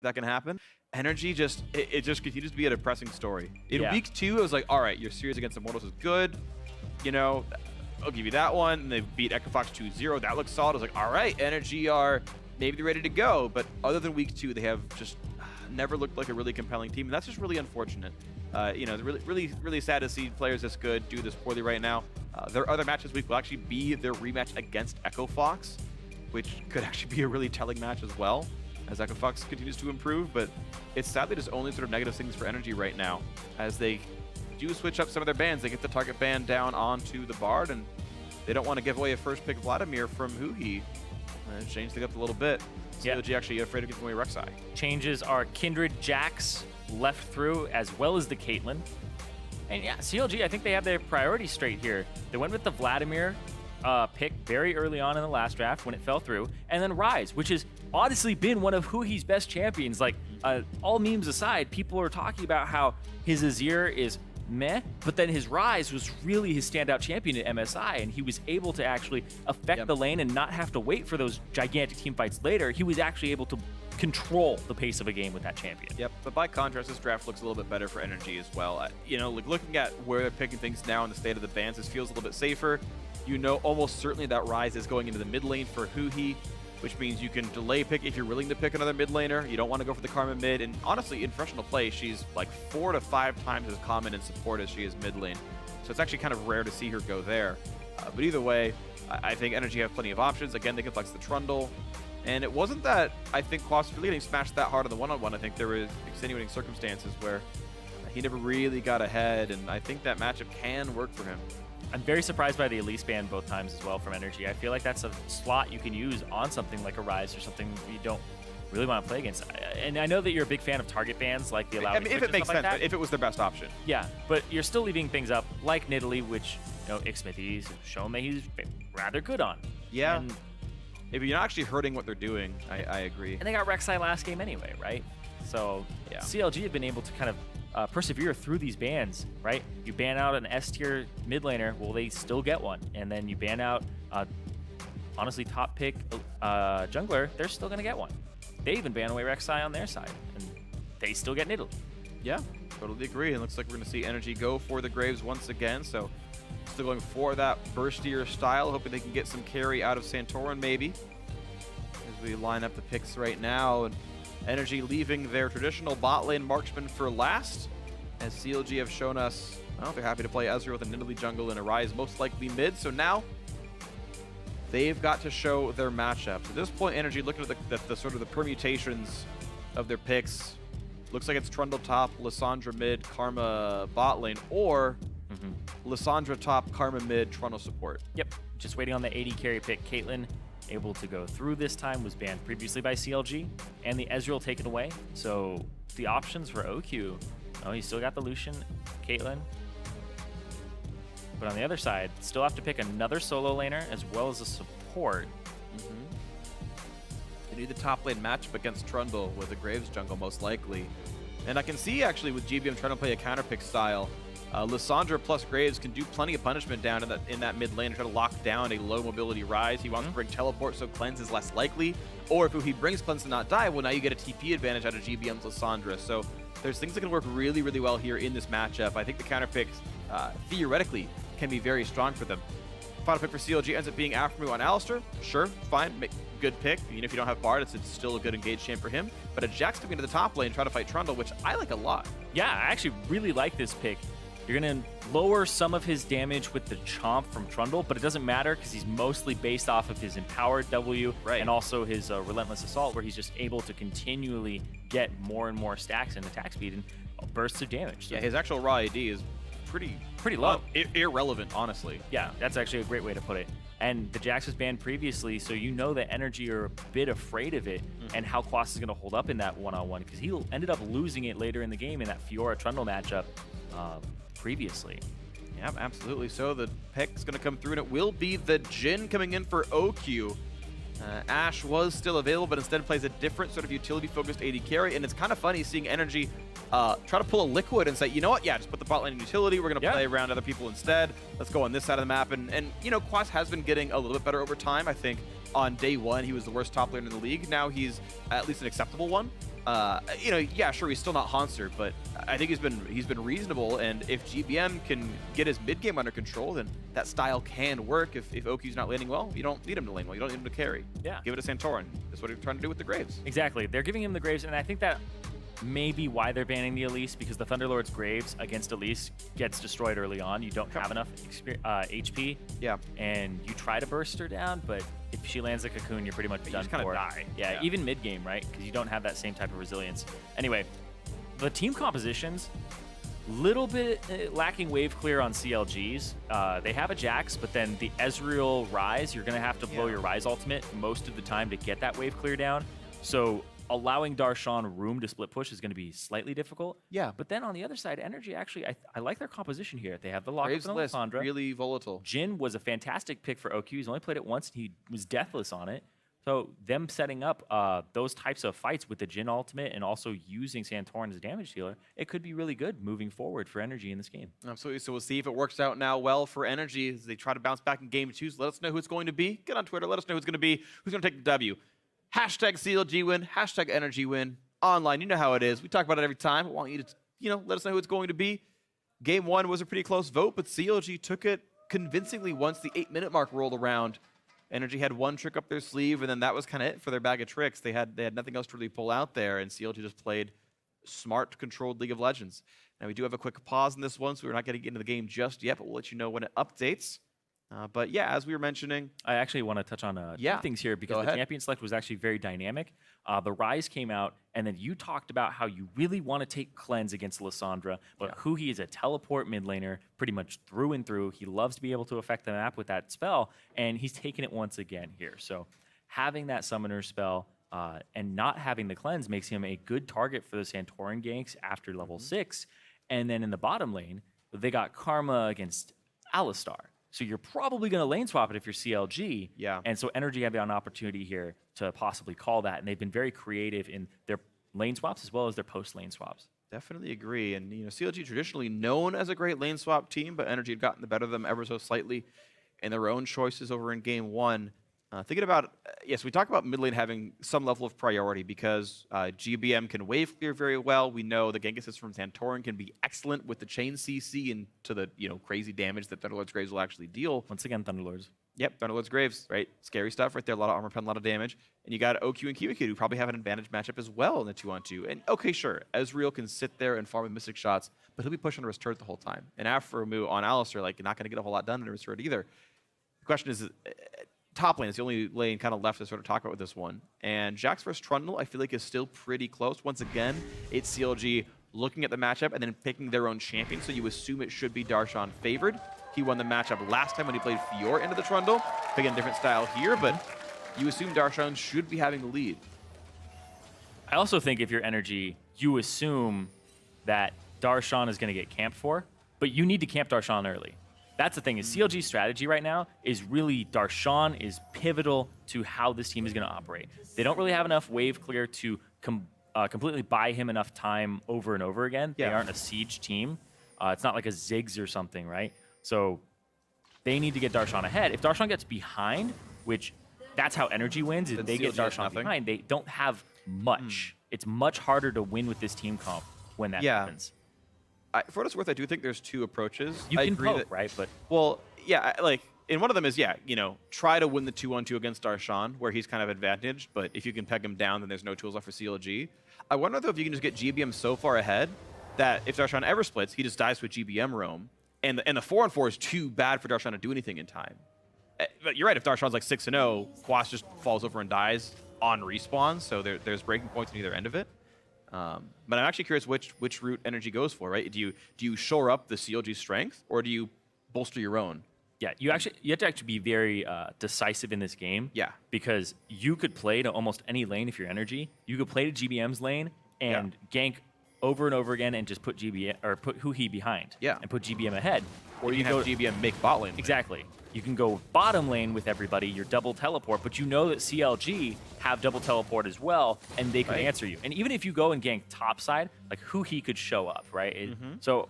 that can happen. NRG it just continues to be a depressing story. In Yeah. week 2, it was like, all right, your series against Immortals is good. You know, I'll give you that one. And they beat Echofox 2-0. That looks solid. I was like, all right, NRG are maybe ready to go. But other than week 2, they have just never looked like a really compelling team. And that's just really unfortunate. You know, it's really sad to see players this good do this poorly right now. Their other match this week will actually be their rematch against Echofox, which could actually be a really telling match as well, as Echofox continues to improve. But it's sadly just only sort of negative things for NRG right now. As they do switch up some of their bans, they get the target ban down onto the Bard, and they don't want to give away a first pick Vladimir from Huhi. Change things up a little bit. CLG actually afraid of giving away Rek'Sai. Changes are Kindred, Jax left through, as well as the Caitlyn. And yeah, CLG, I think they have their priorities straight here. They went with the Vladimir pick very early on in the last draft when it fell through, and then Ryze, which has honestly been one of Huhi's best champions. Like, all memes aside, people are talking about how his Azir is meh, but then his Ryze was really his standout champion at MSI, and he was able to actually affect the lane and not have to wait for those gigantic team fights later. He was actually able to control the pace of a game with that champion. Yep, but by contrast, this draft looks a little bit better for NRG as well. You know, like looking at where they're picking things now in the state of the bans, this feels a little bit safer. You know almost certainly that Ryze is going into the mid lane for Huhi, which means you can delay pick if you're willing to pick another mid laner. You don't want to go for the Karma mid, and honestly, in professional play, she's like 4 to 5 times as common in support as she is mid lane. So it's actually kind of rare to see her go there. But either way, I think NRG have plenty of options. Again, they can flex the Trundle. And it wasn't that I think Quas really getting smashed that hard on the one-on-one. I think there was extenuating circumstances where he never really got ahead, and I think that matchup can work for him. I'm very surprised by the Elise ban both times as well from NRG. I feel like that's a slot you can use on something like a Ryze or something you don't really want to play against. And I know that you're a big fan of target bans, like the allowed. I mean, if it makes sense, like if it was their best option. Yeah, but you're still leaving things up like Nidalee, which, you know, Ixmithy's shown that he's rather good on. Yeah. And if you're not actually hurting what they're doing, I agree. And they got Rek'Sai last game anyway, right? So yeah. CLG have been able to kind of persevere through these bans, right? You ban out an S-tier mid laner, well, they still get one. And then you ban out, honestly, top pick jungler, they're still going to get one. They even ban away Rek'Sai on their side, and they still get Nidalee. Yeah, totally agree. And looks like we're going to see NRG go for the Graves once again. So still going for that burstier style, hoping they can get some carry out of Santorin maybe. As we line up the picks right now, and NRG leaving their traditional bot lane marksman for last, as CLG have shown us, well, they're happy to play Ezreal with a Nidalee jungle and a Ryze most likely mid. So now they've got to show their matchups. At this point, NRG looking at the sort of the permutations of their picks. Looks like it's Trundle top, Lissandra mid, Karma bot lane, or Lissandra top, Karma mid, Trundle support. Yep, just waiting on the 80 carry pick. Caitlyn able to go through this time, was banned previously by CLG, and the Ezreal taken away. So the options for OQ, oh, he's still got the Lucian, Caitlyn. But on the other side, still have to pick another solo laner as well as a support. They need the top lane matchup against Trundle with the Graves jungle most likely. And I can see actually with GBM trying to play a counter pick style, Lissandra plus Graves can do plenty of punishment down in that mid lane and try to lock down a low mobility Ryze. He wants to bring teleport so cleanse is less likely. Or if he brings cleanse to not die, well, now you get a TP advantage out of GBM's Lissandra. So there's things that can work really, really well here in this matchup. I think the counter picks theoretically can be very strong for them. Final pick for CLG ends up being Aftermoo on Alistar. Sure, fine, good pick. Even if you don't have Bard, it's still a good engaged champ for him. But a Jax coming into the top lane, try to fight Trundle, which I like a lot. Yeah, I actually really like this pick. You're going to lower some of his damage with the Chomp from Trundle, but it doesn't matter because he's mostly based off of his Empowered W and also his Relentless Assault, where he's just able to continually get more and more stacks and attack speed and bursts of damage. So yeah, his actual raw AD is pretty low. Irrelevant, honestly. Yeah, that's actually a great way to put it. And the Jax was banned previously, so you know that NRG are a bit afraid of it and how Quas is going to hold up in that one-on-one, because he ended up losing it later in the game in that Fiora-Trundle matchup previously. Yeah, absolutely. So the pick's going to come through, and it will be the Jhin coming in for OQ. Ashe was still available, but instead plays a different sort of utility-focused AD carry, and it's kind of funny seeing NRG try to pull a Liquid and say, you know what, yeah, just put the bot lane in utility, we're going to play around other people instead, let's go on this side of the map, and you know, Quas has been getting a little bit better over time. I think on day one, he was the worst top laner in the league. Now he's at least an acceptable one. You know, yeah, sure, he's still not Hanser, but I think he's been reasonable. And if GBM can get his mid game under control, then that style can work. If Oki's not laning well, you don't need him to lane well. You don't need him to carry. Yeah. Give it to Santorin. That's what he's trying to do with the Graves. Exactly. They're giving him the Graves, and I think that may be why they're banning the Elise, because the Thunderlord's Graves against Elise gets destroyed early on. You don't have enough HP. Yeah. And you try to burst her down, but if she lands a cocoon, you're pretty much done just kind for. of die. Yeah, even mid game, right? Because you don't have that same type of resilience. Anyway, the team compositions, little bit lacking wave clear on CLGs. They have a Jax, but then the Ezreal Rise, you're going to have to blow your Rise ultimate most of the time to get that wave clear down. So allowing Darshan room to split push is going to be slightly difficult. Yeah. But then on the other side, NRG actually, I like their composition here. They have the lock Graves on list, Lissandra. really volatile. Jhin was a fantastic pick for OQ. He's only played it once, and he was deathless on it. So them setting up those types of fights with the Jhin ultimate and also using Santorin as a damage dealer, it could be really good moving forward for NRG in this game. Absolutely. So we'll see if it works out now well for NRG as they try to bounce back in game 2. So let us know who it's going to be. Get on Twitter. Let us know who it's going to be. Who's going to take the W. Hashtag CLG win. Hashtag NRG win. Online, you know how it is. We talk about it every time. I want you to, let us know who it's going to be. Game 1 was a pretty close vote, but CLG took it convincingly once the 8-minute mark rolled around. NRG had one trick up their sleeve, and then that was kind of it for their bag of tricks. They had nothing else to really pull out there, and CLG just played smart, controlled League of Legends. Now, we do have a quick pause in this one, so we're not getting into the game just yet, but we'll let you know when it updates. But yeah, as we were mentioning, I actually want to touch on two things here because the champion select was actually very dynamic. The Rise came out, and then you talked about how you really want to take Cleanse against Lissandra, but Huhi is a teleport mid laner pretty much through and through. He loves to be able to affect the map with that spell, and he's taken it once again here. So having that summoner spell and not having the Cleanse makes him a good target for the Santorin ganks after level 6. And then in the bottom lane, they got Karma against Alistar. So you're probably going to lane swap it if you're CLG. Yeah. And so NRG have an opportunity here to possibly call that. And they've been very creative in their lane swaps as well as their post lane swaps. Definitely agree. And, CLG traditionally known as a great lane swap team, but NRG had gotten the better of them ever so slightly in their own choices over in game 1. Thinking about, yes, we talk about mid lane having some level of priority because GBM can wave clear very well. We know the gank assist from Santorin can be excellent with the chain CC and to the crazy damage that Thunderlord's Graves will actually deal. Once again, Thunderlords. Yep, Thunderlord's Graves, right? Scary stuff right there. A lot of armor pen, a lot of damage. And you got OQ and Kiwikid who probably have an advantage matchup as well in the 2-on-2. And okay, sure, Ezreal can sit there and farm with Mystic Shots, but he'll be pushing on his turret the whole time. And after a move on Alistar, you're not going to get a whole lot done in his turret either. The question is, top lane is the only lane kind of left to sort of talk about with this one. And Jax versus Trundle, I feel like, is still pretty close. Once again, it's CLG looking at the matchup and then picking their own champion, so you assume it should be Darshan favored. He won the matchup last time when he played Fior into the Trundle. Again, different style here, but you assume Darshan should be having the lead. I also think if you're NRG, you assume that Darshan is going to get camped for, but you need to camp Darshan early. That's the thing, is CLG's strategy right now is really Darshan is pivotal to how this team is going to operate. They don't really have enough wave clear to completely buy him enough time over and over again. Yeah. They aren't a siege team. It's not like a Ziggs or something, right? So they need to get Darshan ahead. If Darshan gets behind, which that's how NRG wins, if they get Darshan behind, they don't have much. It's much harder to win with this team comp when that happens. For what it's worth, I do think there's two approaches. You can agree poke, right? But well, yeah, and one of them is, try to win the 2-on-2 against Darshan, where he's kind of advantaged, but if you can peg him down, then there's no tools left for CLG. I wonder, though, if you can just get GBM so far ahead that if Darshan ever splits, he just dies with GBM roam, and the 4-on-4 is too bad for Darshan to do anything in time. But you're right, if Darshan's like 6-0, Quas just falls over and dies on respawn, so there's breaking points on either end of it. But I'm actually curious which route NRG goes for, right? Do you shore up the CLG strength, or do you bolster your own? Yeah, you have to actually be very decisive in this game. Yeah. Because you could play to almost any lane if you're NRG. You could play to GBM's lane and gank over and over again and just put GBM or put Huhi behind. Yeah. And put GBM ahead. Or you can have GBM make bot lane. Exactly. You can go bottom lane with everybody, your double teleport, but you know that CLG have double teleport as well, and they could answer you. And even if you go and gank top side, like Huhi could show up, right? So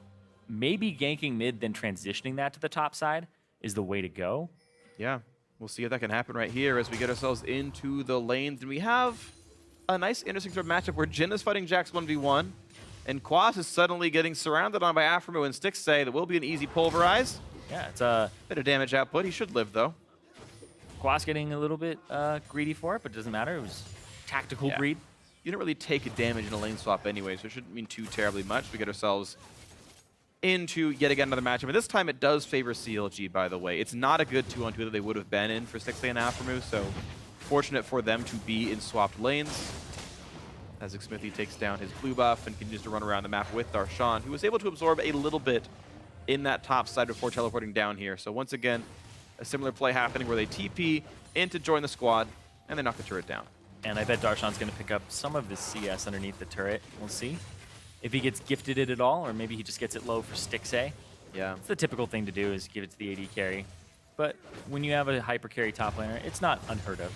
maybe ganking mid, then transitioning that to the top side is the way to go. Yeah, we'll see if that can happen right here as we get ourselves into the lanes. And we have a nice interesting sort of matchup where Jin is fighting Jax 1v1, and Quas is suddenly getting surrounded on by Aphromoo and Stixxay. That will be an easy pulverize. Yeah, it's a bit of damage output. He should live, though. Quas getting a little bit greedy for it, but it doesn't matter. It was tactical greed. You don't really take a damage in a lane swap anyway, so it shouldn't mean too terribly much. We get ourselves into yet again another matchup. And this time it does favor CLG, by the way. It's not a good 2-on-2 that they would have been in for Stixxay and Aphromoo, so fortunate for them to be in swapped lanes. As Xmithie takes down his blue buff and continues to run around the map with Darshan, who was able to absorb a little bit in that top side before teleporting down here. So once again, a similar play happening where they TP in to join the squad, and they knock the turret down. And I bet Darshan's going to pick up some of this CS underneath the turret. We'll see if he gets gifted it at all, or maybe he just gets it low for Stixxay. Yeah. It's the typical thing to do is give it to the AD carry. But when you have a hyper carry top laner, it's not unheard of.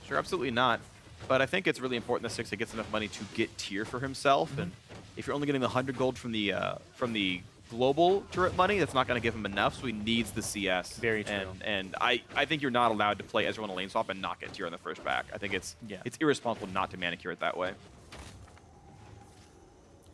Sure, absolutely not. But I think it's really important that Stixxay gets enough money to get tier for himself. And if you're only getting the 100 gold from the global turret money, that's not going to give him enough, so he needs the CS. Very true. And I think you're not allowed to play Ezreal on a lane swap and not get tier on the first back. I think it's irresponsible not to manicure it that way.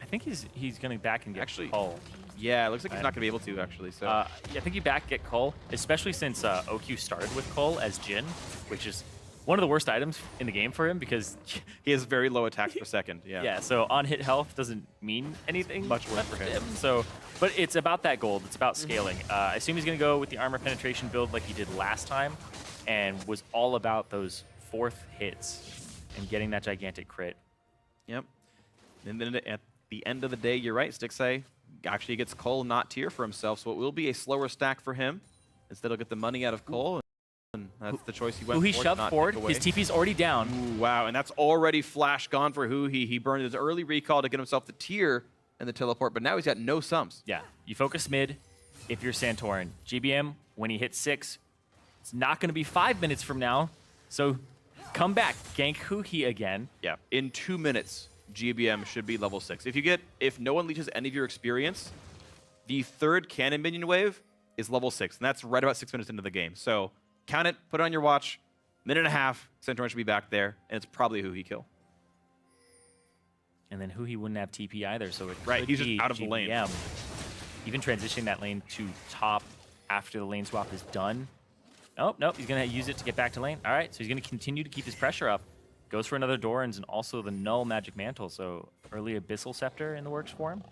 I think he's going to back and get Cull. Yeah, it looks like he's not going to be able to, actually. So I think you back get Cull, especially since OQ started with Cull as Jhin, which is one of the worst items in the game for him because he has very low attacks per second. Yeah, so on-hit health doesn't mean anything. Much worse for him. So, but it's about that gold. It's about scaling. I assume he's going to go with the armor penetration build like he did last time and was all about those 4th hits and getting that gigantic crit. Yep. And then at the end of the day, you're right, Stixxay actually gets Cole not tier for himself, so it will be a slower stack for him. Instead, he'll get the money out of Cole. And that's the choice he went for. He shoved forward. His TP's already down. Ooh, wow, and that's already flash gone for Huhi. He burned his early recall to get himself the tier and the teleport, but now he's got no sums. Yeah, you focus mid if you're Santorin. GBM, when he hits 6, it's not going to be 5 minutes from now, so come back, gank Huhi again. Yeah, in 2 minutes, GBM should be level 6. If no one leeches any of your experience, the 3rd cannon minion wave is level 6, and that's right about 6 minutes into the game. So count it, put it on your watch, minute and a half, Santorin should be back there, and it's probably a Huhi kill. And then Huhi wouldn't have TP either, so it right, could he's be just out of GBM. the lane. Even transitioning that lane to top after the lane swap is done. Oh, nope, he's going to use it to get back to lane. All right, so he's going to continue to keep his pressure up. Goes for another Doran's and also the Null Magic Mantle, so early Abyssal Scepter in the works for him.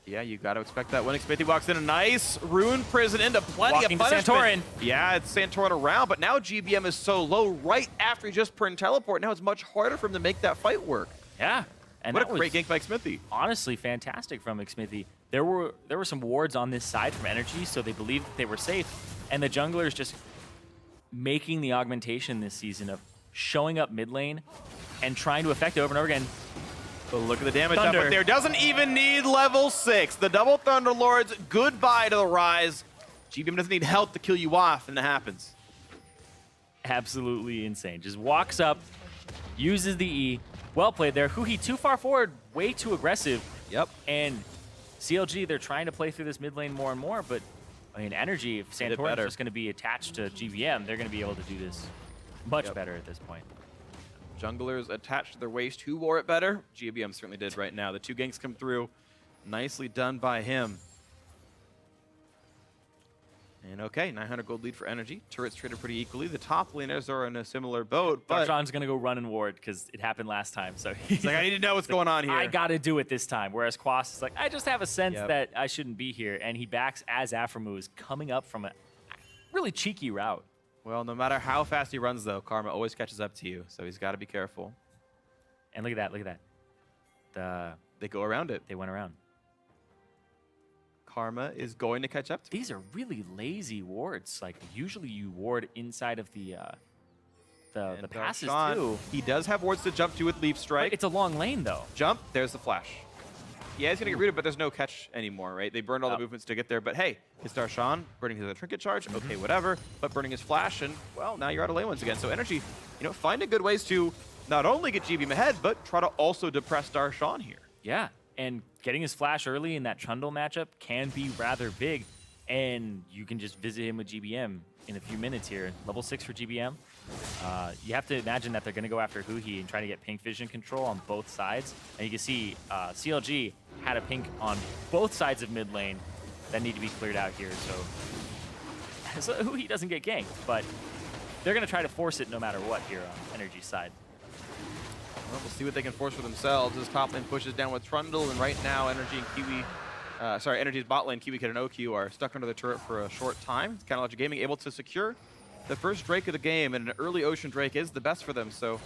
Yeah, you got to expect that. When Xmithie walks in, a nice Rune Prison into plenty Walking of punishment. Santorin. Yeah, it's Santorin around, but now GBM is so low right after he just burned teleport. Now it's much harder for him to make that fight work. Yeah. And what a great gank by Xmithie. Honestly, fantastic from Xmithie. There were some wards on this side from NRG, so they believed that they were safe. And the junglers just making the augmentation this season of showing up mid lane and trying to affect it over and over again. But look at the damage output there. Doesn't even need level 6. The double Thunderlords, goodbye to the Rise. GBM doesn't need help to kill you off, and it happens. Absolutely insane. Just walks up, uses the E. Well played there. Huhi too far forward, way too aggressive. Yep. And CLG, they're trying to play through this mid lane more and more, but I mean, NRG, if Santorin's just going to be attached to GBM, they're going to be able to do this much better at this point. Junglers attached to their waist. Who wore it better? GBM certainly did right now. The 2 ganks come through. Nicely done by him. And okay, 900 gold lead for NRG. Turrets traded pretty equally. The top laners are in a similar boat, but Darshan's going to go run and ward because it happened last time. So he's like, I need to know what's going on here. I got to do it this time. Whereas Quas is like, I just have a sense that I shouldn't be here. And he backs as Aphromoo is coming up from a really cheeky route. Well, no matter how fast he runs, though, Karma always catches up to you, so he's got to be careful. And look at that, They go around it. They went around. Karma is going to catch up to These are really lazy wards. Like, usually you ward inside of the passes, too. He does have wards to jump to with Leaf Strike. But it's a long lane, though. Jump, there's the flash. Yeah, he's going to get rid of it, but there's no catch anymore, right? They burned all the movements to get there, but hey, his Darshan burning his trinket charge, okay, whatever, but burning his flash, and, well, now you're out of lane once again. So NRG, finding good ways to not only get GBM ahead, but try to also depress Darshan here. Yeah, and getting his flash early in that Trundle matchup can be rather big, and you can just visit him with GBM in a few minutes here. Level 6 for GBM. You have to imagine that they're going to go after Huhi and try to get pink vision control on both sides. And you can see CLG had a pink on both sides of mid lane that need to be cleared out here. So Huhi doesn't get ganked, but they're going to try to force it no matter what here on NRG's side. Well, we'll see what they can force for themselves as top lane pushes down with Trundle, and right now NRG and Kiwi, NRG's bot lane, Kiwi Kid and OQ are stuck under the turret for a short time. CLG Gaming able to secure the first Drake of the game, and an early Ocean Drake is the best for them, so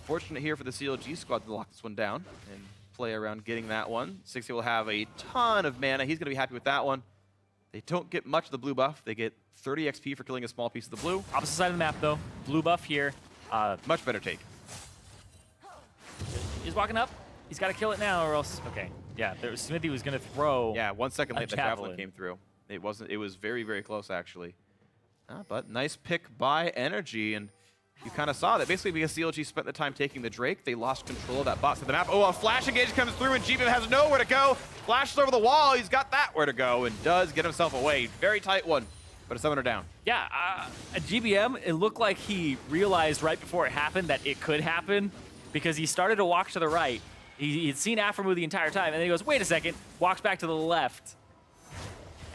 fortunate here for the CLG squad to lock this one down and play around getting that one. 60 will have a ton of mana. He's going to be happy with that one. They don't get much of the blue buff. They get 30 XP for killing a small piece of the blue. Opposite side of the map, though. Blue buff here. Much better take. He's walking up. He's got to kill it now, or else. Okay. Yeah, Smithy was going to throw. Yeah, 1 second late, the javelin javelin came through. It wasn't. It was very, very close, actually. But nice pick by NRG, and you kind of saw that. Basically, because CLG spent the time taking the Drake, they lost control of that box of the map. Oh, a flash engage comes through, and GBM has nowhere to go. Flashes over the wall. He's got that where to go, and does get himself away. Very tight one, but a summoner down. Yeah, at GBM, it looked like he realized right before it happened that it could happen, because he started to walk to the right. He'd seen Aframu the entire time, and then he goes, wait a second, walks back to the left.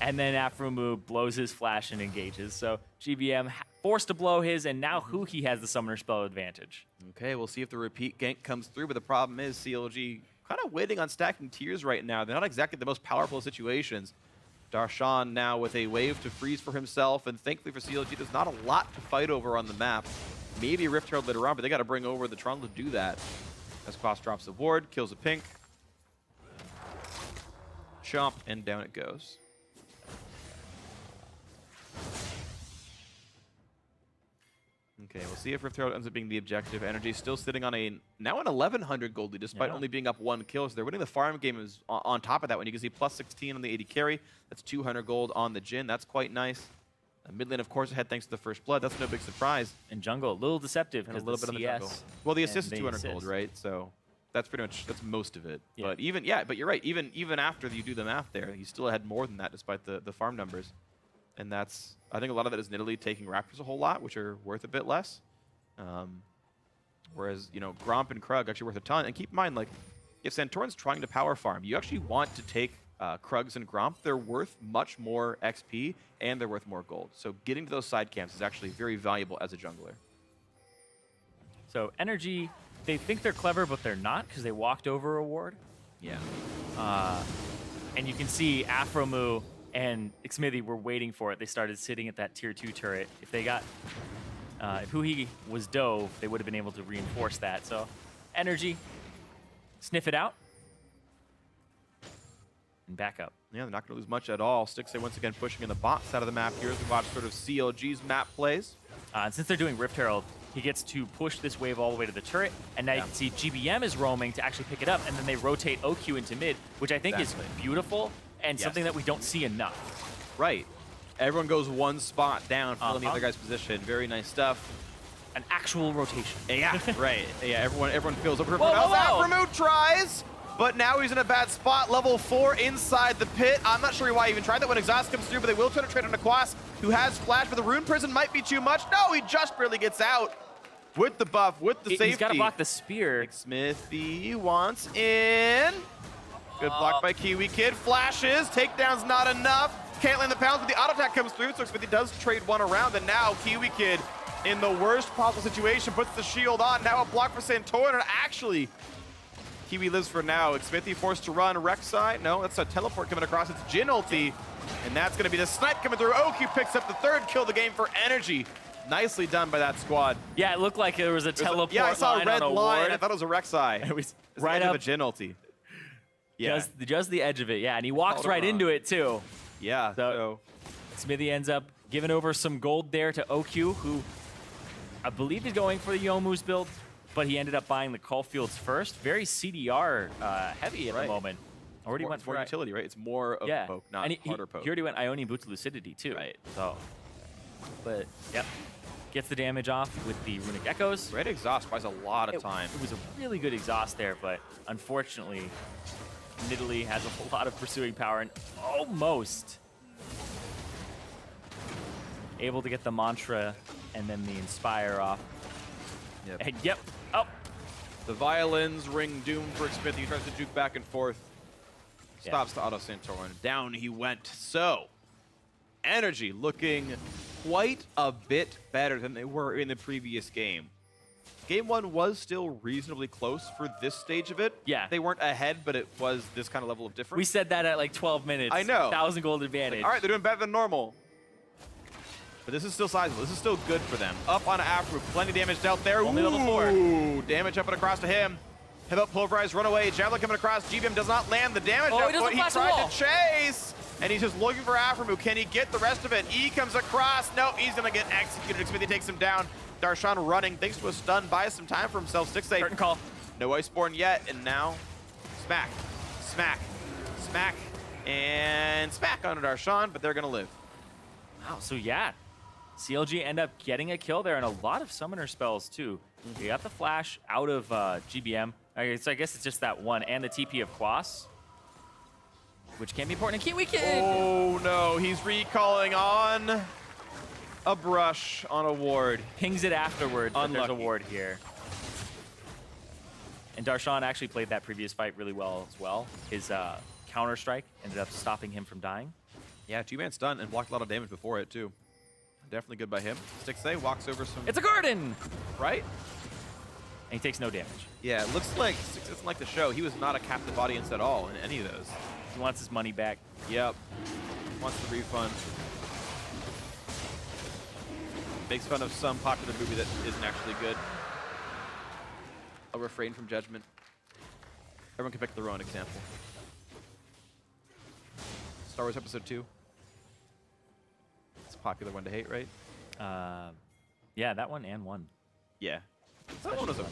And then Aframu blows his flash and engages. So GBM forced to blow his, and now Huhi has the summoner spell advantage. Okay, we'll see if the repeat gank comes through, but the problem is CLG kind of waiting on stacking tiers right now. They're not exactly the most powerful of situations. Darshan now with a wave to freeze for himself, and thankfully for CLG, there's not a lot to fight over on the map. Maybe a Rift Herald later on, but they got to bring over the Trundle to do that. As Quas drops the ward, kills a pink. Chomp, and down it goes. Okay, we'll see if Rift Herald ends up being the objective. Energy still sitting on now an 1,100 gold lead, despite only being up 1 kill. So they're winning the farm game is on top of that one. You can see plus 16 on the 80 carry. That's 200 gold on the Jhin. That's quite nice. Mid lane, of course, ahead thanks to the first blood. That's no big surprise. And jungle, a little deceptive. And a little bit on the jungle. Well, the assist is 200 gold, right? So that's pretty much, that's most of it. Yeah. But even, yeah, but you're right. Even after you do the math there, you still had more than that despite the farm numbers. And that's, I think a lot of that is Nidalee taking Raptors a whole lot, which are worth a bit less. Whereas, you know, Gromp and Krug actually worth a ton. And keep in mind, like, if Santorin's trying to power farm, you actually want to take Krugs and Gromp. They're worth much more XP, and they're worth more gold. So getting to those side camps is actually very valuable as a jungler. So NRG, they think they're clever, but they're not, because they walked over a ward. Yeah. And you can see Aframu and Xmithy were waiting for it. They started sitting at that tier 2 turret. If they got, if Huhi was dove, they would have been able to reinforce that. So NRG, sniff it out, and back up. Yeah, they're not going to lose much at all. Stixxay once again pushing in the bot side of the map here as we watch sort of CLG's map plays. And since they're doing Rift Herald, he gets to push this wave all the way to the turret, and now you can see GBM is roaming to actually pick it up, and then they rotate OQ into mid, which I think is beautiful and something that we don't see enough. Right. Everyone goes one spot down, filling the other guy's position. Very nice stuff. An actual rotation. Yeah, right. Yeah, everyone feels over. Whoa, whoa, whoa. Aframu tries, but now he's in a bad spot. Level 4 inside the pit. I'm not sure why he even tried that when Exhaust comes through, but they will try to trade on Quas, who has flash, but the Rune Prison might be too much. No, he just barely gets out with the buff, with the safety. He's got to block the spear. Smithy wants in. Good block by Kiwi Kid. Flashes. Takedown's not enough. Can't land the pounds, but the auto attack comes through, so Smithy does trade one around, and now Kiwi Kid, in the worst possible situation, puts the shield on. Now a block for Santorin, and actually, Kiwi lives for now. Smithy forced to run. Rek'Sai, no, that's a teleport coming across. It's Jhin ulti, and that's going to be the snipe coming through. OQ picks up the third kill of the game for Energy. Nicely done by that squad. Yeah, it looked like there was a teleport yeah, I saw line a red on a line. ward. I thought it was a Rek'Sai. It was it's right up the Jhin ulti. Yeah, just the edge of it. Yeah, and he walks right into it too. Yeah. So Smithy ends up giving over some gold there to OQ, who I believe is going for the Youmuu's build, but he ended up buying the Caulfields first. Very CDR heavy at the moment. Already went for utility, right? It's more of poke, not harder poke. He already went Ionian Boot to Lucidity too. Right. So, but yep, gets the damage off with the Runic Echoes. Red exhaust buys a lot of time. It was a really good exhaust there, but unfortunately, Nidalee has a lot of pursuing power and almost able to get the Mantra and then the Inspire off. Yep. And yep. Oh. The violins ring doom for Smith. He tries to juke back and forth. Stops to Auto Santorin. Down he went. So, NRG looking quite a bit better than they were in the previous game. Game 1 was still reasonably close for this stage of it. Yeah. They weren't ahead, but it was this kind of level of difference. We said that at like 12 minutes. I know. 1,000 gold advantage. Like, all right, they're doing better than normal. But this is still sizable. This is still good for them. Up on Afro, plenty of damage dealt there. Only level 4. Ooh, damage up and across to him. Head up, pulverize, run away. Javelin coming across. GBM does not land the damage. Oh, he doesn't he flash the tried wall. to chase, and he's just looking for Afro. Can he get the rest of it? E comes across. Nope, he's gonna get executed. Smithy takes him down. Darshan running, thanks to a stun, buys some time for himself. 6-8. Curtain call. No Iceborne yet, and now smack, smack, smack, and smack on Darshan, but they're gonna live. Wow, so yeah. CLG end up getting a kill there and a lot of summoner spells too. You got the flash out of GBM. So I guess it's just that one and the TP of Quas, which can be important in Kiwi Kid. Oh no, he's recalling on a brush on a ward. Pings it afterwards, but there's a Unlucky. ward here. And Darshan actually played that previous fight really well as well. His counter strike ended up stopping him from dying. Yeah, two-man stun and blocked a lot of damage before it too. Definitely good by him. 6-A walks over some. It's a garden! Right? And he takes no damage. Yeah, it looks like, it's like the show, he was not a captive audience at all in any of those. He wants his money back. Yep. Wants the refund. Makes fun of some popular movie that isn't actually good. I'll refrain from judgment. Everyone can pick their own example. Star Wars Episode 2. It's a popular one to hate, right? Yeah, that one and one. Yeah. That one was okay.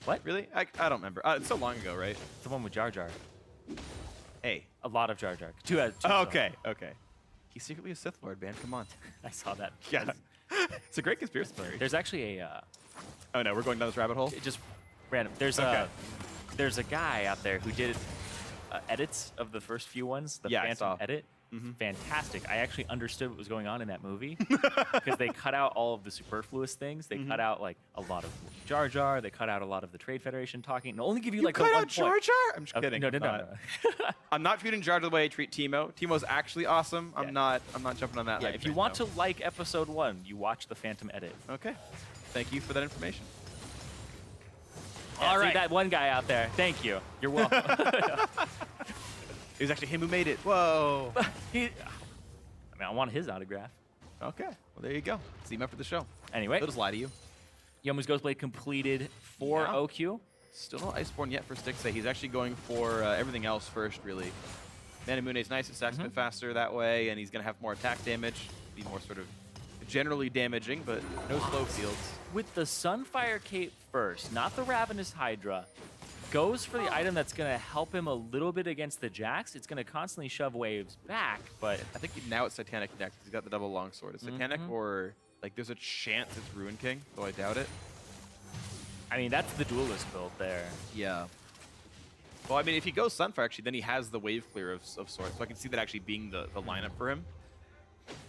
What? Really? I don't remember. It's so long ago, right? The one with Jar Jar. Hey. A lot of Jar Jar. Two Okay, okay. He's secretly a Sith Lord, man. Come on. I saw that. Yeah. It's a great conspiracy theory. There's actually a Oh no, we're going down this rabbit hole? it just random. There's a guy out there who did edits of the first few ones. The Yeah, I Phantom saw. edit. Fantastic. I actually understood what was going on in that movie because they cut out all of the superfluous things. They cut out like a lot of Jar Jar. They cut out a lot of the Trade Federation talking. And only give you like the cut one out Jar point. Jar? I'm just kidding. No. I'm not treating Jar Jar the way I treat Teemo. Teemo's actually awesome. Yeah. I'm not jumping on that. Yeah, hype if you train, want no. to like episode 1, you watch the Phantom edit. Okay. Thank you for that information. Yeah, All see right. that one guy out there. Thank you. You're welcome. It was actually him who made it. Whoa. I want his autograph. Okay. Well, there you go. See him after the show. Anyway, He'll just lie to you. Youmuu's Ghostblade completed for Yeah. OQ. Still no Iceborne yet for Stixay. He's actually going for everything else first, really. Manamune's nice. It stacks a bit faster that way, and he's going to have more attack damage. Be more sort of generally damaging, but no slow fields. With the Sunfire Cape first, not the Ravenous Hydra, goes for the item that's going to help him a little bit against the Jax. It's going to constantly shove waves back, but I think now it's Titanic next. He's got the double longsword. It's Titanic or, like, there's a chance it's Ruin King, though I doubt it. I mean, that's the duelist build there. Yeah. Well, I mean, if he goes Sunfire, actually, then he has the wave clear of sorts, so I can see that actually being the lineup for him.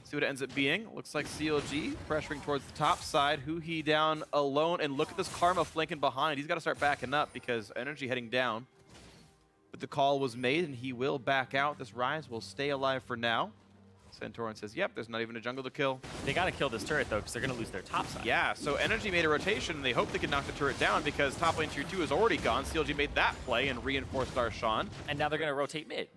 See what it ends up being. Looks like CLG pressuring towards the top side. Huhi down alone, and look at this Karma flanking behind. He's got to start backing up because NRG heading down. But the call was made, and he will back out. This Rise will stay alive for now. Santorin says, yep, there's not even a jungle to kill. They got to kill this turret, though, because they're going to lose their top side. Yeah, so NRG made a rotation, and they hope they can knock the turret down because top lane tier 2 is already gone. CLG made that play and reinforced Darshan. And now they're going to rotate mid.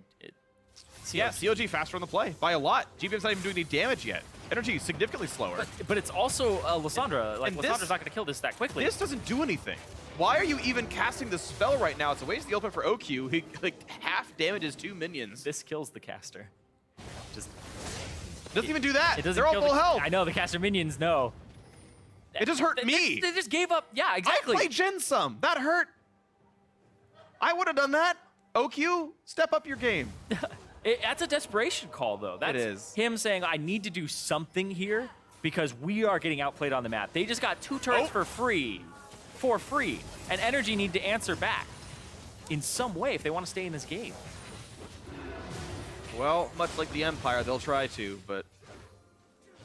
Yeah, CLG faster on the play by a lot. GBM's not even doing any damage yet. NRG is significantly slower. But it's also Lysandra. Like, And Lysandra's not going to kill this that quickly. This doesn't do anything. Why are you even casting the spell right now? It's a waste of the ultimate for OQ. He like half damages 2 minions. This kills the caster. Just Doesn't even do that. it doesn't They're all kill full the, health. I know the caster minions know. It just hurt me. They just gave up. Yeah, exactly. I played Jhin some. That hurt. I would have done that. OQ, step up your game. That's a desperation call, though. That's is. him saying, I need to do something here because we are getting outplayed on the map. They just got 2 turrets for free. And NRG need to answer back in some way if they want to stay in this game. Well, much like the Empire, they'll try to, but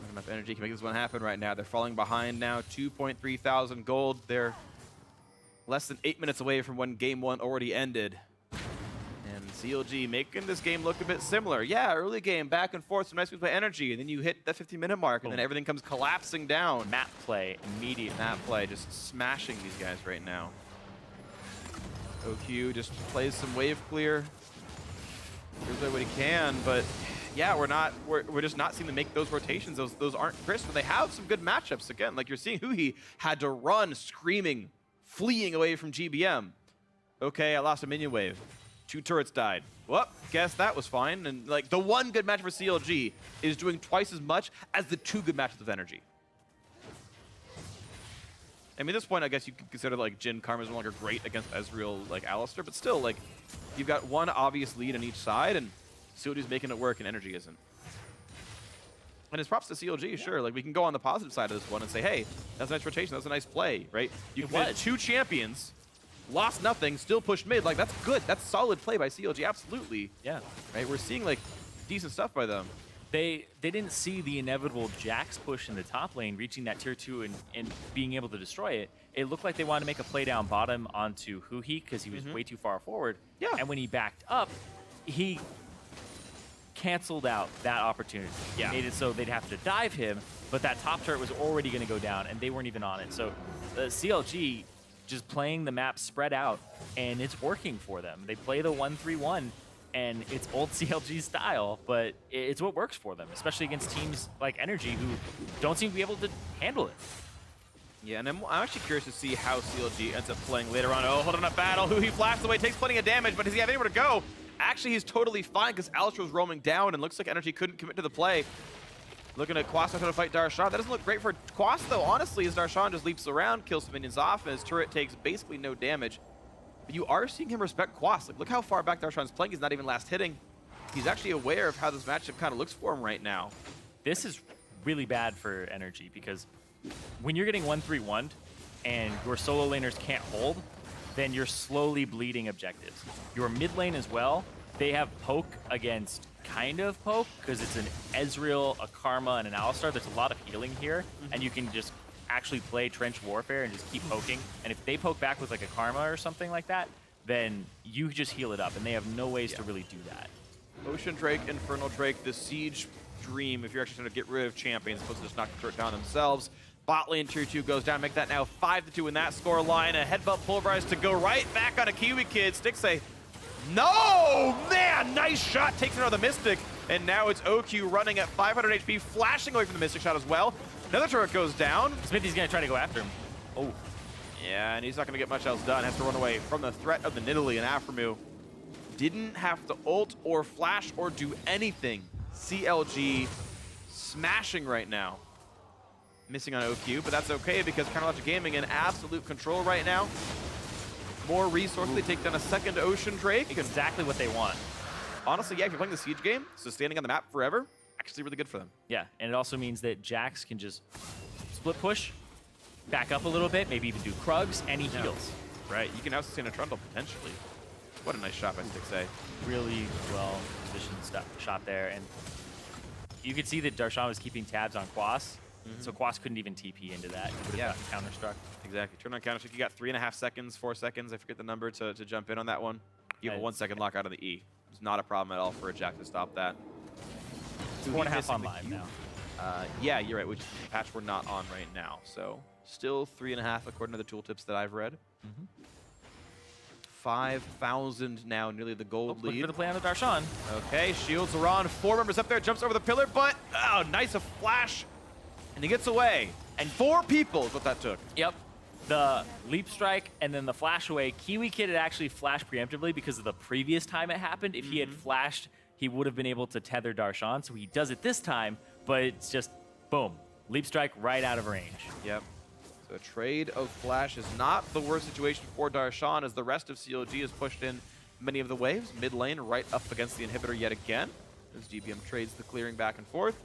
not enough energy can make this one happen right now. They're falling behind now. 2.3 thousand gold. They're Less than 8 minutes away from when game 1 already ended. And CLG making this game look a bit similar. Yeah, early game, back and forth, some nice moves by NRG, and then you hit that 15-minute mark, and then everything comes collapsing down. Map play, immediate Map play, just smashing these guys right now. OQ just plays some wave clear. Here's what he can, but yeah, we're just not seeing them make those rotations. Those aren't crisp, but they have some good matchups. Again, like you're seeing Huhi had to run screaming, fleeing away from GBM. Okay, I lost a minion wave. 2 turrets died. Well, guess that was fine. And like the one good match for CLG is doing twice as much as the 2 good matches of Energy. I mean, at this point, I guess you could consider like Jhin Karma is no longer great against Ezreal, like Alistar, but still, like you've got one obvious lead on each side, and CLG's making it work, and Energy isn't. And it's props to CLG, sure. Like we can go on the positive side of this one and say, hey, that's a nice rotation, that's a nice play, right? You had 2 champions. Lost nothing, still pushed mid. Like, that's good. That's solid play by CLG, absolutely. Yeah. Right, we're seeing, like, decent stuff by them. They didn't see the inevitable Jax push in the top lane, reaching that tier 2 and being able to destroy it. It looked like they wanted to make a play down bottom onto Huhi because he was way too far forward. Yeah. And when he backed up, he canceled out that opportunity. Yeah. Made it so they'd have to dive him, but that top turret was already going to go down, and they weren't even on it. So CLG just playing the map spread out, and it's working for them. They play the 1-3-1, and it's old CLG style, but it's what works for them, especially against teams like Energy who don't seem to be able to handle it. Yeah, and I'm actually curious to see how CLG ends up playing later on. Oh, hold on a battle. Huhi flashed away, takes plenty of damage, but does he have anywhere to go? Actually, he's totally fine because Alistar was roaming down, and looks like Energy couldn't commit to the play. Looking at Quas trying to fight Darshan. That doesn't look great for Quas, though, honestly, as Darshan just leaps around, kills some minions off, and his turret takes basically no damage. But you are seeing him respect Quas. Like, look how far back Darshan's playing. He's not even last hitting. He's actually aware of how this matchup kind of looks for him right now. This is really bad for Energy because when you're getting 1-3-1'd and your solo laners can't hold, then you're slowly bleeding objectives. Your mid lane as well, they have poke against kind of poke because it's an Ezreal, a Karma, and an Alistar. There's a lot of healing here, and you can just actually play trench warfare and just keep poking. And if they poke back with like a Karma or something like that, then you just heal it up, and they have no ways to really do that. Ocean Drake, Infernal Drake, the Siege Dream, if you're actually trying to get rid of champions, supposed to just knock the turret down themselves. Bot lane tier 2 goes down, make that now 5-2 in that score line. A headbutt pulverized to go right back on a Kiwi Kid. Sticks say, no! Man, nice shot, takes another Mystic. And now it's OQ running at 500 HP, flashing away from the Mystic shot as well. Another turret goes down. Smithy's gonna try to go after him. Oh. Yeah, and he's not gonna get much else done. Has to run away from the threat of the Nidalee, and Aphromoo didn't have to ult or flash or do anything. CLG smashing right now. Missing on OQ, but that's okay because Chronologic Gaming in absolute control right now. More resources, they take down a second Ocean Drake. Exactly what they want. Honestly, yeah, if you're playing the Siege game, so standing on the map forever, actually really good for them. Yeah, and it also means that Jax can just split push, back up a little bit, maybe even do Krugs, and he heals. Right, you can now sustain a Trundle potentially. What a nice shot by Stixay. Really well positioned shot there, and you could see that Darshan was keeping tabs on Quas, so Quas couldn't even TP into that. He would have gotten counter-struck. Exactly. Turn on counter-struck. You got 3.5 seconds, 4 seconds. I forget the number to jump in on that one. You have a 1 second lockout on the E. It's not a problem at all for a Jack to stop that. It's 4.5 on live now. Yeah, you're right, which patch we're not on right now. So still 3.5 according to the tooltips that I've read. 5,000 now, nearly the gold lead. Look for the play on the Darshan. Okay, shields are on. 4 members up there, jumps over the pillar, but oh, nice a flash. And he gets away. And 4 people is what that took. Yep. The leap strike and then the flash away. Kiwi Kid had actually flashed preemptively because of the previous time it happened. If he had flashed, he would have been able to tether Darshan. So he does it this time, but it's just boom. Leap strike right out of range. Yep. So a trade of flash is not the worst situation for Darshan as the rest of CLG is pushed in many of the waves. Mid lane right up against the inhibitor yet again as GBM trades the clearing back and forth.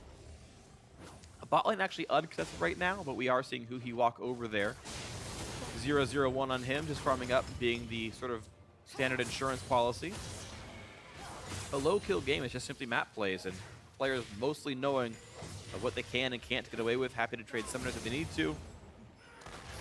A bot lane actually uncontested right now, but we are seeing Huhi walk over there. 0-0-1 on him, just farming up, being the sort of standard insurance policy. A low kill game is just simply map plays, and players mostly knowing what they can and can't get away with, happy to trade summoners if they need to.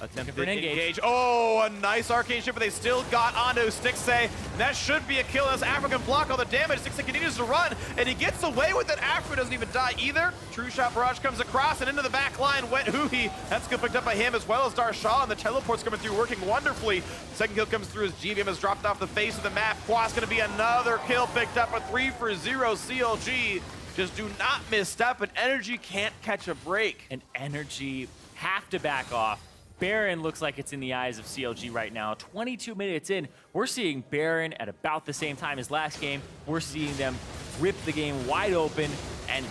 Attempted for an engage. Oh, a nice arcane ship, but they still got onto Stixay. That should be a kill as African block all the damage. Stixay continues to run, and he gets away with it. Africa doesn't even die either. True Shot Barrage comes across and into the back line. Wet Hooey. That's good picked up by him as well as Darshaw, and the teleport's coming through, working wonderfully. Second kill comes through as GVM has dropped off the face of the map. Quas gonna be another kill picked up, a 3 for 0 CLG. Just do not misstep, and NRG can't catch a break. And NRG have to back off. Baron looks like it's in the eyes of CLG right now. 22 minutes in, we're seeing Baron at about the same time as last game. We're seeing them rip the game wide open and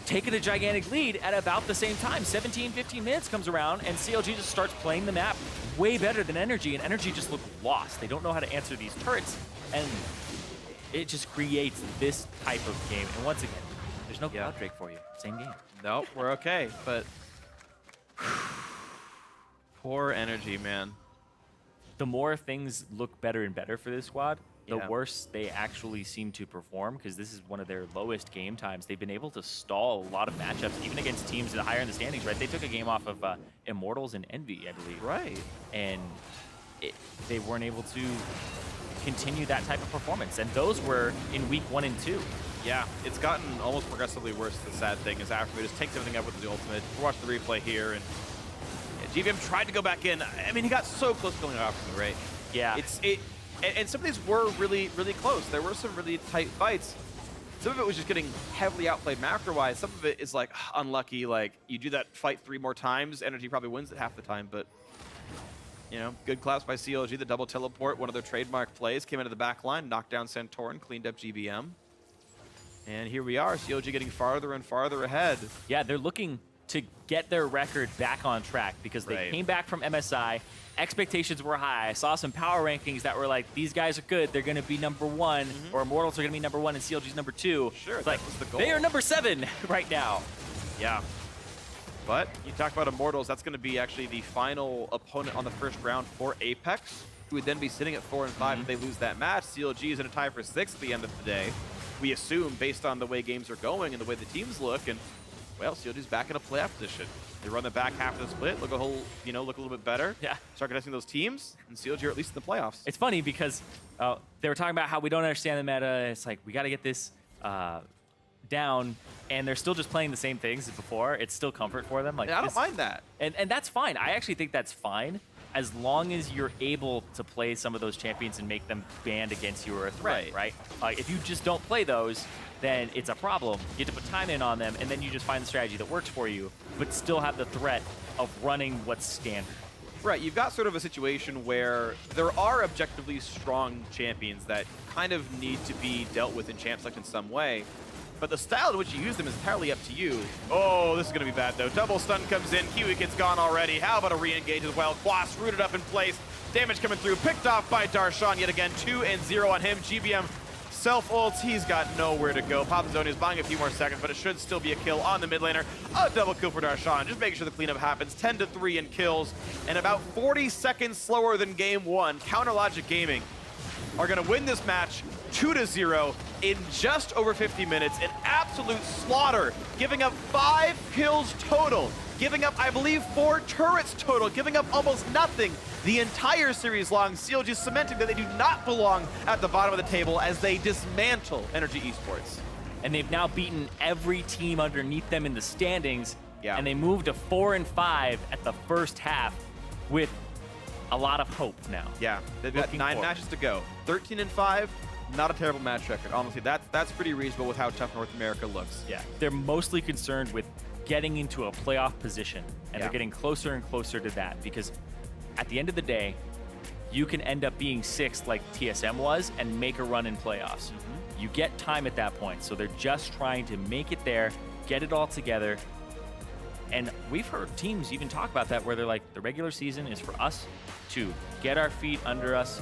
taking a gigantic lead at about the same time. 17, 15 minutes comes around, and CLG just starts playing the map way better than NRG, and NRG just look lost. They don't know how to answer these turrets, and it just creates this type of game. And once again, there's no Cloud Drake for you. Same game. Nope, we're okay, but poor NRG, man. The more things look better and better for this squad, the Yeah. worse they actually seem to perform, because this is one of their lowest game times. They've been able to stall a lot of matchups, even against teams that are higher in the standings, right? They took a game off of Immortals and Envy, I believe. Right. And they weren't able to continue that type of performance. And those were in week 1 and 2. Yeah, it's gotten almost progressively worse. The sad thing is Africa just takes everything up with the ultimate. Watch the replay here, and GVM tried to go back in. I mean, he got so close to going off from the right. Yeah. And some of these were really, really close. There were some really tight fights. Some of it was just getting heavily outplayed macro-wise. Some of it is like unlucky. Like you do that fight 3 more times, NRG probably wins it half the time. But you know, good claps by CLG. The double teleport, one of their trademark plays, came into the back line, knocked down Santorin, cleaned up GVM, and here we are. CLG getting farther and farther ahead. Yeah, they're looking to get their record back on track because they came back from MSI. Expectations were high. I saw some power rankings that were like, these guys are good. They're going to be #1, or Immortals are going to be #1, and CLG's #2. Sure, it's that like, was the goal. they are #7 right now. Yeah. But you talk about Immortals, that's going to be actually the final opponent on the first round for Apex, who would then be sitting at 4 and 5 if they lose that match. CLG is in a tie for 6th at the end of the day. We assume, based on the way games are going and the way the teams look, and well, CLG's back in a playoff position. They run the back half of the split, look a little bit better. Yeah. Start contesting those teams, and CLG are at least in the playoffs. It's funny because they were talking about how we don't understand the meta. It's like, we got to get this down, and they're still just playing the same things as before. It's still comfort for them. Like, and I don't mind that. And that's fine. I actually think that's fine, as long as you're able to play some of those champions and make them banned against you or a threat, right? If you just don't play those, then it's a problem. You have to put time in on them, and then you just find the strategy that works for you, but still have the threat of running what's standard. Right, you've got sort of a situation where there are objectively strong champions that kind of need to be dealt with in champ select in some way, but the style in which you use them is entirely up to you. Oh, this is going to be bad, though. Double stun comes in. Kiwi gets gone already. How about a re-engage as well? Quas rooted up in place. Damage coming through. Picked off by Darshan yet again. 2 and 0 on him. GVM self-ults. He's got nowhere to go. possability is buying a few more seconds, but it should still be a kill on the mid laner. A double kill for Darshan. Just making sure the cleanup happens. 10 to 3 in kills, and about 40 seconds slower than game 1. Counter Logic Gaming are going to win this match 2 to 0 in just over 50 minutes. An absolute slaughter, giving up 5 kills total, giving up, I believe, 4 turrets total, giving up almost nothing the entire series long. CLG cementing that they do not belong at the bottom of the table as they dismantle NRG eSports. And they've now beaten every team underneath them in the standings, and they moved to 4 and 5 at the first half with a lot of hope now. Yeah, they've got 9 matches to go. 13 and 5, not a terrible match record. Honestly, that's pretty reasonable with how tough North America looks. Yeah, they're mostly concerned with getting into a playoff position, and they're getting closer and closer to that, because at the end of the day, you can end up being 6th like TSM was and make a run in playoffs. You get time at that point, so they're just trying to make it there, get it all together. And we've heard teams even talk about that, where they're like, the regular season is for us to get our feet under us,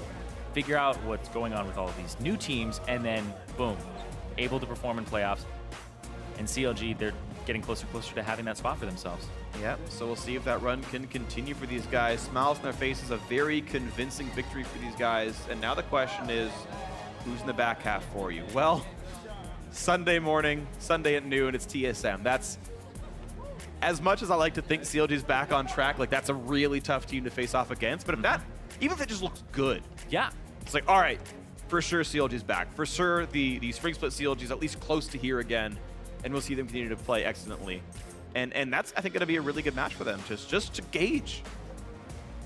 figure out what's going on with all of these new teams, and then boom, able to perform in playoffs. And CLG, they're getting closer and closer to having that spot for themselves. Yep, so we'll see if that run can continue for these guys. Smiles on their faces, a very convincing victory for these guys. And now the question is, who's in the back half for you? Well, Sunday morning, Sunday at noon, it's TSM. That's as much as I like to think CLG's back on track, like that's a really tough team to face off against. But if that, even if it just looks good, Yeah. it's like, all right, for sure CLG's back. For sure the spring split CLG's at least close to here again, and we'll see them continue to play excellently. And that's, I think, going to be a really good match for them, just to gauge.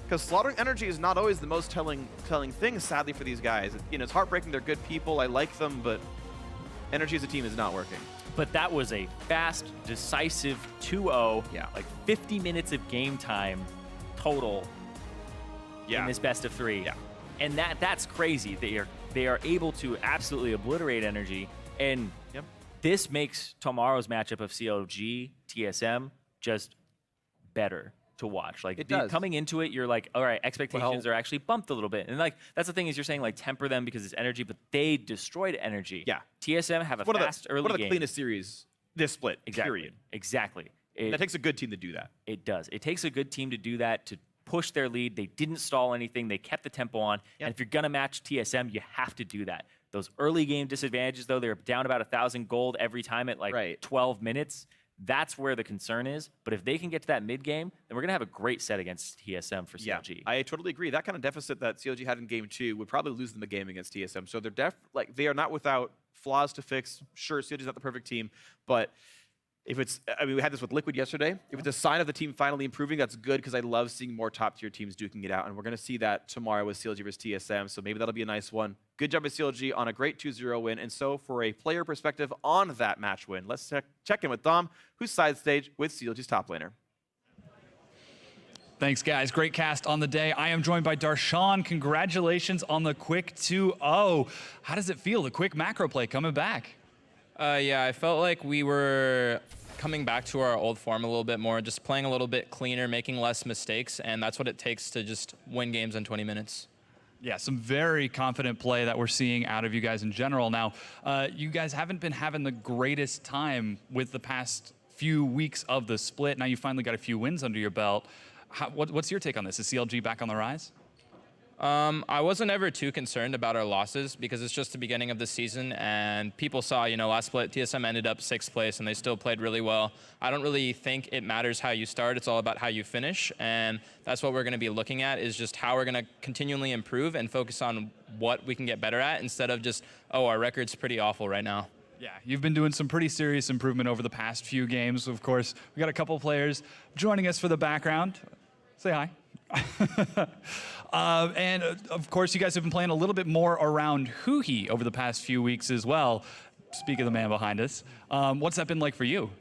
Because slaughtering NRG is not always the most telling thing, sadly, for these guys. You know, it's heartbreaking. They're good people. I like them, but NRG as a team is not working. But that was a fast, decisive 2-0. Yeah. Like 50 minutes of game time total Yeah. in this best of 3. Yeah. And that's crazy. They are able to absolutely obliterate NRG. And Yep. this makes tomorrow's matchup of CLG, TSM just better to watch. Like It does. coming into it, you're like, all right, expectations are actually bumped a little bit. And like that's the thing is you're saying like temper them because it's energy, but they destroyed energy. Yeah. TSM have a One fast early one of the game. cleanest series this split, Exactly. period. Exactly. That takes a good team to do that. It does. It takes a good team to do that, to push their lead. They didn't stall anything. They kept the tempo on. And if you're going to match TSM, you have to do that. Those early game disadvantages, though, they're down about 1,000 gold every time at like 12 minutes. That's where the concern is. But if they can get to that mid game, then we're going to have a great set against TSM for CLG. Yeah, I totally agree. That kind of deficit that CLG had in game 2 would probably lose them a game against TSM. So they're they are not without flaws to fix. Sure, CLG is not the perfect team, but if it's, I mean, we had this with Liquid yesterday. If it's a sign of the team finally improving, that's good because I love seeing more top-tier teams duking it out, and we're going to see that tomorrow with CLG versus TSM, so maybe that'll be a nice one. Good job with CLG on a great 2-0 win, and so for a player perspective on that match win, let's check in with Dom, who's side stage with CLG's top laner. Thanks, guys. Great cast on the day. I am joined by Darshan. Congratulations on the quick 2-0. How does it feel, the quick macro play coming back? Yeah, I felt like we were coming back to our old form a little bit more, just playing a little bit cleaner, making less mistakes, and that's what it takes to just win games in 20 minutes. Yeah, some very confident play that we're seeing out of you guys in general. Now, you guys haven't been having the greatest time with the past few weeks of the split. Now you finally got a few wins under your belt. What's your take on this? Is CLG back on the rise? I wasn't ever too concerned about our losses because it's just the beginning of the season, and people saw, last split, TSM ended up 6th place, and they still played really well. I don't really think it matters how you start. It's all about how you finish, and that's what we're going to be looking at, is just how we're going to continually improve and focus on what we can get better at instead of just, oh, our record's pretty awful right now. Yeah, you've been doing some pretty serious improvement over the past few games. Of course, we got a couple players joining us for the background. Say hi. And of course, you guys have been playing a little bit more around Huhi over the past few weeks as well. Speak of the man behind us. What's that been like for you?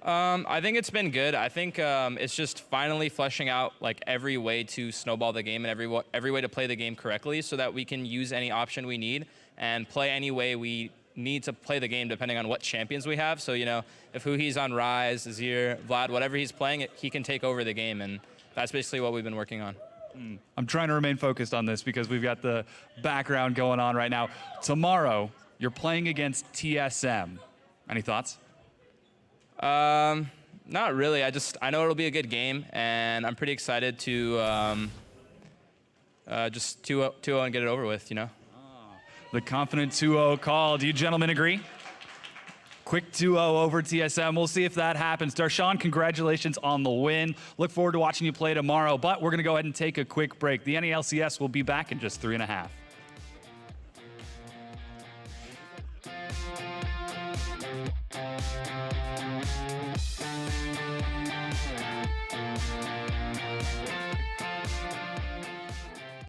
I think it's been good. I think it's just finally fleshing out like every way to snowball the game and every way to play the game correctly so that we can use any option we need and play any way we need to play the game depending on what champions we have. So, if Huhi's on Rise, Azir, Vlad, whatever he's playing, he can take over the game, and that's basically what we've been working on. I'm trying to remain focused on this because we've got the background going on right now. Tomorrow, you're playing against TSM. Any thoughts? Not really. I know it'll be a good game, and I'm pretty excited to just 2-0 and get it over with, The confident 2-0 call. Do you gentlemen agree? Quick 2-0 over TSM. We'll see if that happens. Darshan, congratulations on the win. Look forward to watching you play tomorrow, but we're going to go ahead and take a quick break. The NA LCS will be back in just 3.5.